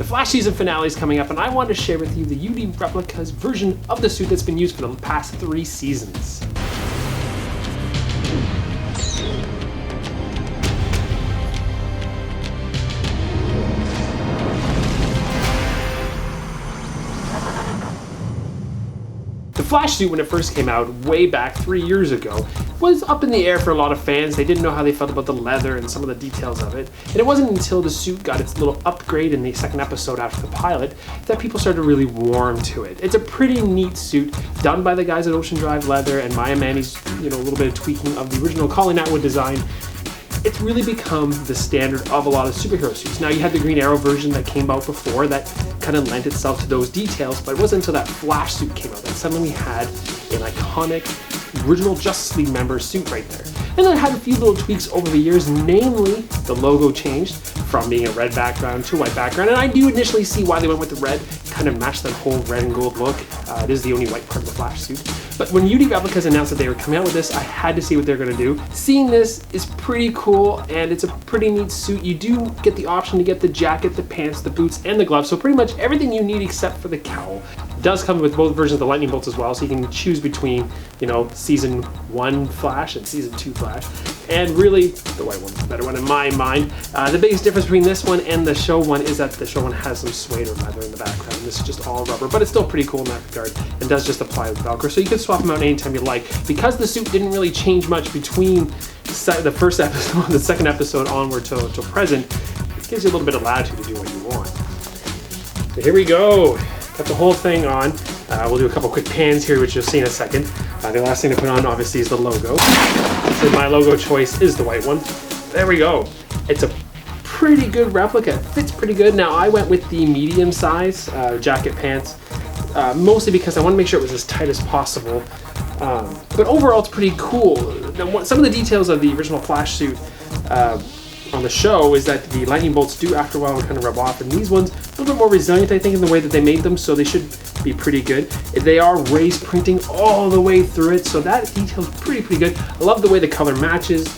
The Flash season finale is coming up, and I wanted to share with you the UD Replicas version of the suit that's been used for the past 3 seasons. The Flash suit, when it first came out way back 3 years ago, was up in the air for a lot of fans. They didn't know how they felt about the leather and some of the details of it. And it wasn't until the suit got its little upgrade in the second episode after the pilot that people started to really warm to it. It's a pretty neat suit done by the guys at Ocean Drive Leather, and Maya Manny's, a little bit of tweaking of the original Colin Atwood design. It's really become the standard of a lot of superhero suits. Now, you had the Green Arrow version that came out before that kind of lent itself to those details, but it wasn't until that Flash suit came out that suddenly we had an iconic original Justice League member suit right there. And then it had a few little tweaks over the years, namely the logo changed from being a red background to a white background, and I do initially see why they went with the red, kind of matched that whole red and gold look. It is the only white part of the Flash suit. But when UD Replicas announced that they were coming out with this, I had to see what they're going to do. Seeing this is pretty cool, and it's a pretty neat suit. You do get the option to get the jacket, the pants, the boots, and the gloves, so pretty much everything you need except for the cowl. It does come with both versions of the lightning bolts as well, so you can choose between, season 1 Flash and season 2 Flash. And really, the white one's the better one in my mind. The biggest difference between this one and the show one is that the show one has some suede or leather in the background. This is just all rubber, but it's still pretty cool in that regard and does just apply with Velcro. So you can swap them out anytime you like. Because the suit didn't really change much between the first episode and the second episode onward till present, it gives you a little bit of latitude to do what you want. So here we go. Got the whole thing on. We'll do a couple quick pans here, which you'll see in a second. The last thing to put on, obviously, is the logo. So my logo choice is the white one. There we go. It's a pretty good replica. It fits pretty good. Now, I went with the medium size jacket pants, mostly because I want to make sure it was as tight as possible. But overall, it's pretty cool. Now, some of the details of the original Flash suit on the show is that the lightning bolts do, after a while, kind of rub off, and these ones a little bit more resilient, I think, in the way that they made them, so they should be pretty good. They are raised printing all the way through it, so that detail's pretty good. I love the way the color matches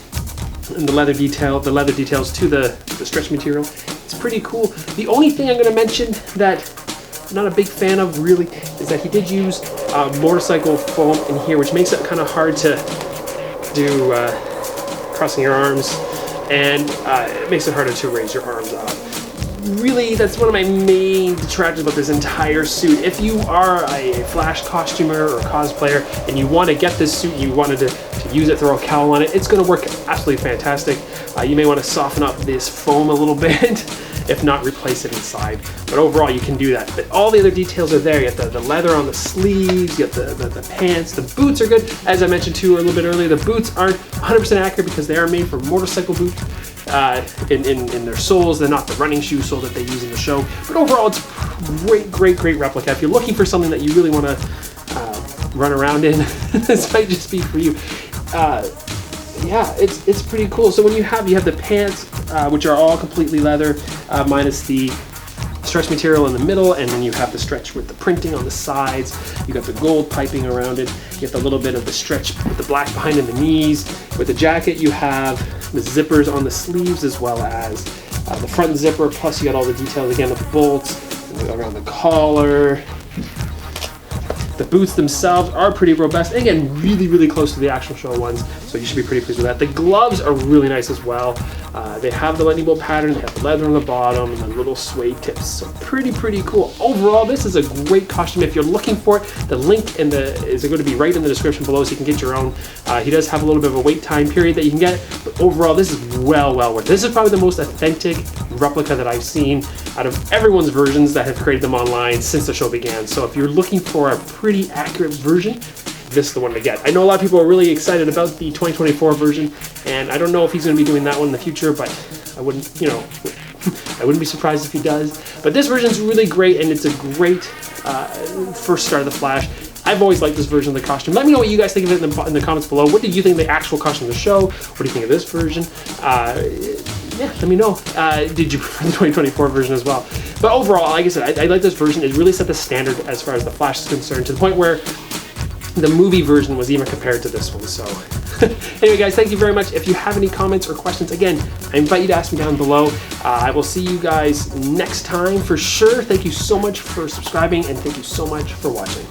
and the leather details to the stretch material. It's pretty cool. The only thing I'm going to mention that I'm not a big fan of, really, is that he did use motorcycle foam in here, which makes it kind of hard to do crossing your arms, and it makes it harder to raise your arms up. Really, that's one of my main detractors about this entire suit. If you are a Flash costumer or cosplayer and you want to get this suit and you wanted to use it, throw a cowl on it, it's going to work absolutely fantastic. You may want to soften up this foam a little bit, if not replace it inside. But overall, you can do that. But all the other details are there. You got the leather on the sleeves, you got the pants, the boots are good. As I mentioned to you a little bit earlier, the boots aren't 100% accurate because they are made for motorcycle boots. In their soles, they're not the running shoe sole that they use in the show. But overall, it's great replica. If you're looking for something that you really want to run around in, this might just be for you. Yeah, it's pretty cool. So when you have the pants, which are all completely leather, minus the stretch material in the middle, and then you have the stretch with the printing on the sides. You got the gold piping around it. You get the little bit of the stretch with the black behind in the knees. With the jacket, you have the zippers on the sleeves as well as the front zipper. Plus, you got all the details again of the bolts and around the collar. The boots themselves are pretty robust. And again, really close to the actual show ones, so you should be pretty pleased with that. The gloves are really nice as well. They have the lightning bolt pattern, they have the leather on the bottom, and the little suede tips. So pretty cool. Overall, this is a great costume. If you're looking for it, the link is going to be right in the description below, so you can get your own. He does have a little bit of a wait time period that you can get, but overall, this is well worth it. This is probably the most authentic replica that I've seen out of everyone's versions that have created them online since the show began. So if you're looking for a pretty accurate version, this is the one to get. I know a lot of people are really excited about the 2024 version, and I don't know if he's going to be doing that one in the future, but I wouldn't be surprised if he does. But this version is really great, and it's a great first start of the Flash. I've always liked this version of the costume. Let me know what you guys think of it in the comments below. What did you think of the actual costume of the show? What do you think of this version? Yeah, let me know. Did you prefer the 2024 version as well? But overall, like I said, I like this version. It really set the standard as far as the Flash is concerned, to the point where the movie version was even compared to this one. So Anyway, guys, thank you very much. If you have any comments or questions, again, I invite you to ask me down below. I will see you guys next time for sure. Thank you so much for subscribing, and thank you so much for watching.